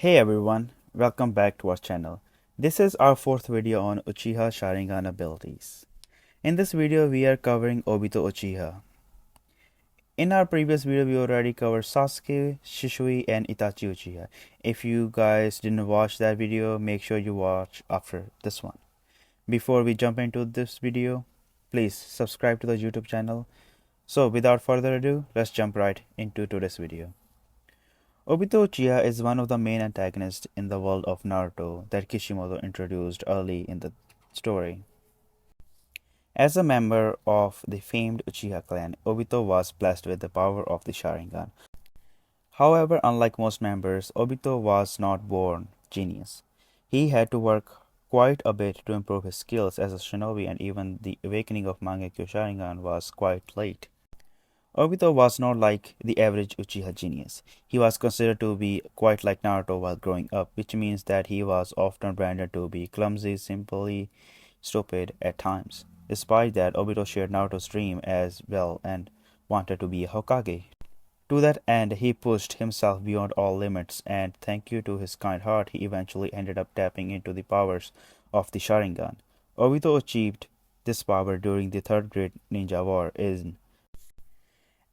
Hey everyone, welcome back to our channel. This is our fourth video on Uchiha Sharingan abilities. In this video, we are covering Obito Uchiha. In our previous video, we already covered Sasuke, Shisui, and Itachi Uchiha. If you guys didn't watch that video, make sure you watch after this one. Before we jump into this video, please subscribe to the YouTube channel. So without further ado, let's jump right into today's video. Obito Uchiha is one of the main antagonists in the world of Naruto that Kishimoto introduced early in the story. As a member of the famed Uchiha clan, Obito was blessed with the power of the Sharingan. However, unlike most members, Obito was not born genius. He had to work quite a bit to improve his skills as a shinobi, and even the awakening of Mangekyou Sharingan was quite late. Obito was not like the average Uchiha genius. He was considered to be quite like Naruto while growing up, which means that he was often branded to be clumsy, simply stupid at times. Despite that, Obito shared Naruto's dream as well and wanted to be a Hokage. To that end, he pushed himself beyond all limits, and thanks to his kind heart, he eventually ended up tapping into the powers of the Sharingan. Obito achieved this power during the Third Great Ninja War in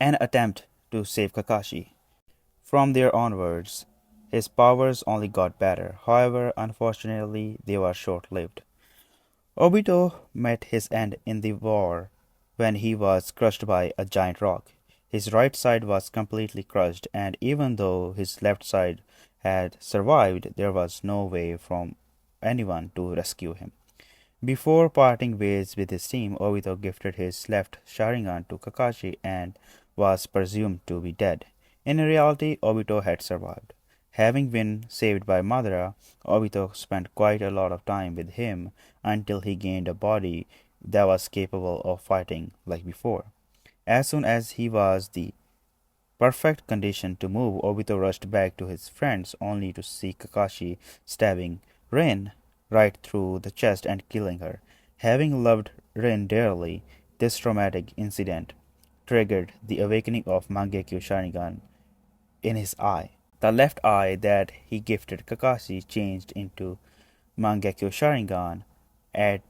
an attempt to save Kakashi. From there onwards, his powers only got better. However, unfortunately, they were short-lived. Obito met his end in the war when he was crushed by a giant rock. His right side was completely crushed, and even though his left side had survived, there was no way from anyone to rescue him. Before parting ways with his team, Obito gifted his left Sharingan to Kakashi and was presumed to be dead. In reality, Obito had survived. Having been saved by Madara, Obito spent quite a lot of time with him until he gained a body that was capable of fighting like before. As soon as he was the perfect condition to move, Obito rushed back to his friends only to see Kakashi stabbing Rin right through the chest and killing her. Having loved Rin dearly, this traumatic incident triggered the awakening of Mangekyou Sharingan in his eye. The left eye that he gifted Kakashi changed into Mangekyou Sharingan at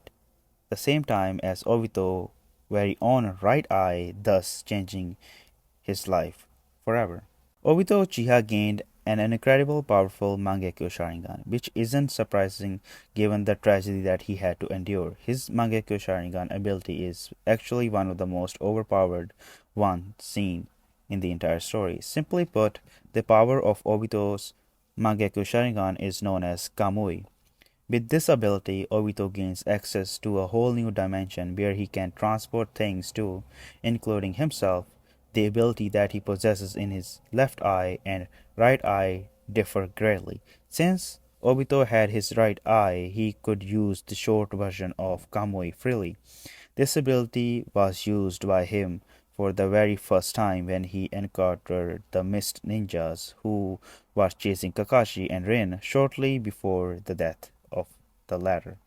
the same time as Obito's very own right eye, thus changing his life forever. Obito Uchiha gained an incredible powerful Mangekyou Sharingan, which isn't surprising given the tragedy that he had to endure. His Mangekyou Sharingan ability is actually one of the most overpowered ones seen in the entire story. Simply put, the power of Obito's Mangekyou Sharingan is known as Kamui. With this ability, Obito gains access to a whole new dimension where he can transport things to, including himself. The ability that he possesses in his left eye and right eye differ greatly. Since Obito had his right eye, he could use the short version of Kamui freely. This ability was used by him for the very first time when he encountered the Mist Ninjas who were chasing Kakashi and Rin shortly before the death of the latter.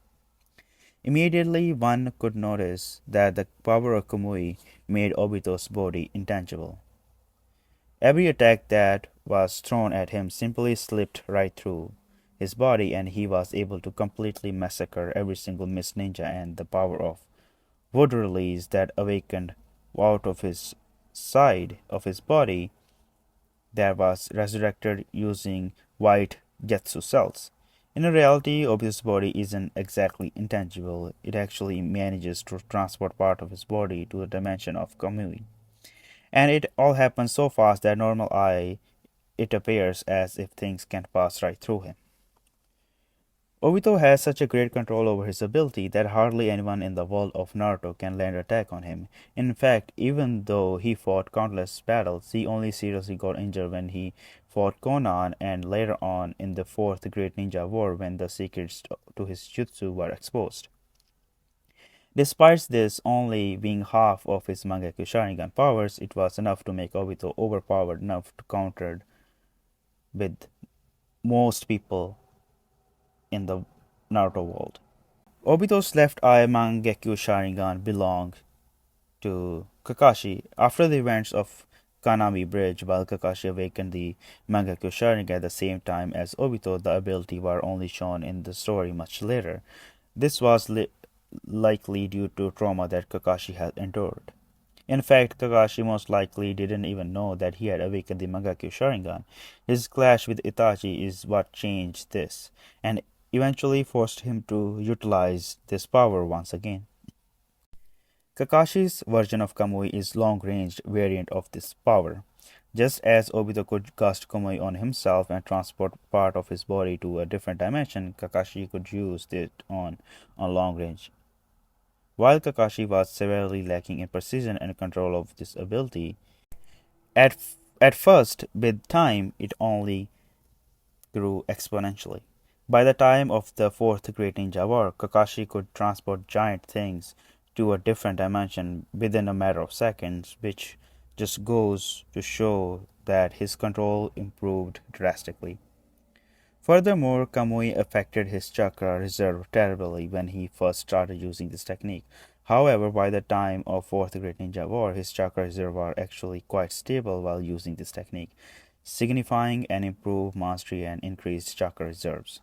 Immediately one could notice that the power of Kamui made Obito's body intangible. Every attack that was thrown at him simply slipped right through his body, and he was able to completely massacre every single Mist Ninja, and the power of wood release that awakened out of his side of his body that was resurrected using white Getsu cells. In reality, Obito's body isn't exactly intangible. It actually manages to transport part of his body to the dimension of Kamui. And it all happens so fast that normal eye it appears as if things can pass right through him. Obito has such a great control over his ability that hardly anyone in the world of Naruto can land attack on him. In fact, even though he fought countless battles, he only seriously got injured when he fought Konan and later on in the Fourth Great Ninja War when the secrets to his jutsu were exposed. Despite this only being half of his Mangekyou Sharingan powers, it was enough to make Obito overpowered enough to counter with most people in the Naruto world. Obito's left eye Mangekyou Sharingan belonged to Kakashi. After the events of Kanami Bridge while Kakashi awakened the Mangekyou Sharingan at the same time as Obito. The ability were only shown in the story much later. This was likely due to trauma that Kakashi had endured. In fact, Kakashi most likely didn't even know that he had awakened the Mangekyou Sharingan. His clash with Itachi is what changed this, and eventually forced him to utilize this power once again. Kakashi's version of Kamui is long-range variant of this power. Just as Obito could cast Kamui on himself and transport part of his body to a different dimension, Kakashi could use it on long range. While Kakashi was severely lacking in precision and control of this ability, at, at first, with time, it only grew exponentially. By the time of the fourth Great Ninja War, Kakashi could transport giant things to a different dimension within a matter of seconds, which just goes to show that his control improved drastically. Furthermore, Kamui affected his chakra reserve terribly when he first started using this technique. However, by the time of Fourth Great Ninja War, his chakra reserve are actually quite stable while using this technique, signifying an improved mastery and increased chakra reserves.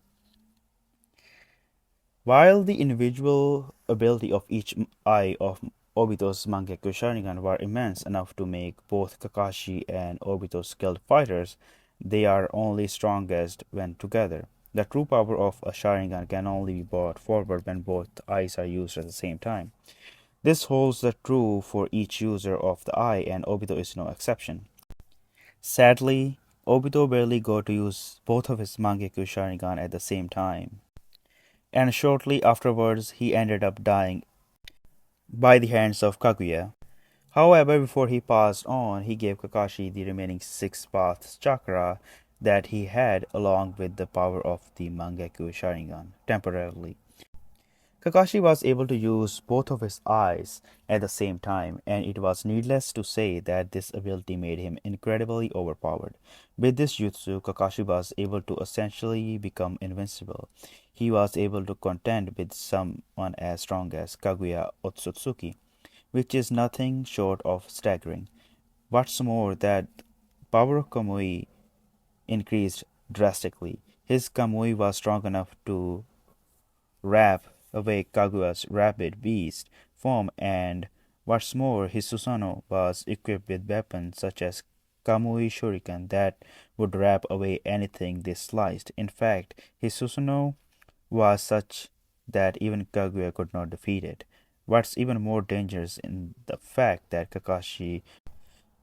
While the individual ability of each eye of Obito's Mangekyou Sharingan were immense enough to make both Kakashi and Obito skilled fighters, they are only strongest when together. The true power of a Sharingan can only be brought forward when both eyes are used at the same time. This holds true for each user of the eye, and Obito is no exception. Sadly, Obito barely got to use both of his Mangekyou Sharingan at the same time, and shortly afterwards he ended up dying by the hands of Kaguya. However, before he passed on, he gave Kakashi the remaining six paths chakra that he had along with the power of the Mangekyou Sharingan temporarily. Kakashi was able to use both of his eyes at the same time, and it was needless to say that this ability made him incredibly overpowered. With this jutsu, Kakashi was able to essentially become invincible. He was able to contend with someone as strong as Kaguya Otsutsuki, which is nothing short of staggering. What's more, that power of Kamui increased drastically. His Kamui was strong enough to wrap away Kaguya's rabid beast form, and what's more, his Susanoo was equipped with weapons such as Kamui Shuriken that would wrap away anything they sliced. In fact, his Susanoo was such that even Kaguya could not defeat it. What's even more dangerous in the fact that Kakashi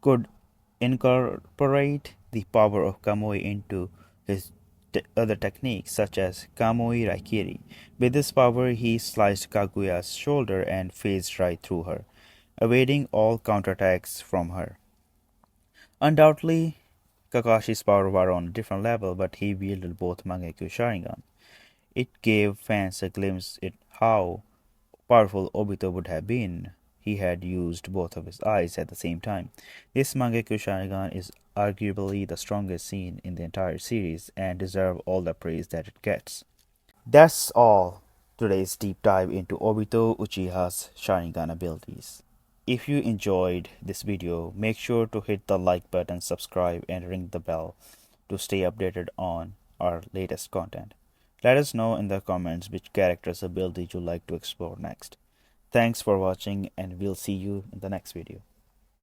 could incorporate the power of Kamui into his other techniques, such as Kamui Raikiri. With this power, he sliced Kaguya's shoulder and phased right through her, evading all counterattacks from her. Undoubtedly, Kakashi's power were on a different level, but he wielded both Mangekyou Sharingan. It gave fans a glimpse at how powerful Obito would have been. He had used both of his eyes at the same time. This Mangekyou Sharingan is arguably the strongest scene in the entire series and deserves all the praise that it gets. That's all today's deep dive into Obito Uchiha's Sharingan abilities. If you enjoyed this video, make sure to hit the like button, subscribe, and ring the bell to stay updated on our latest content. Let us know in the comments which character's ability you'd like to explore next. Thanks for watching, and we'll see you in the next video.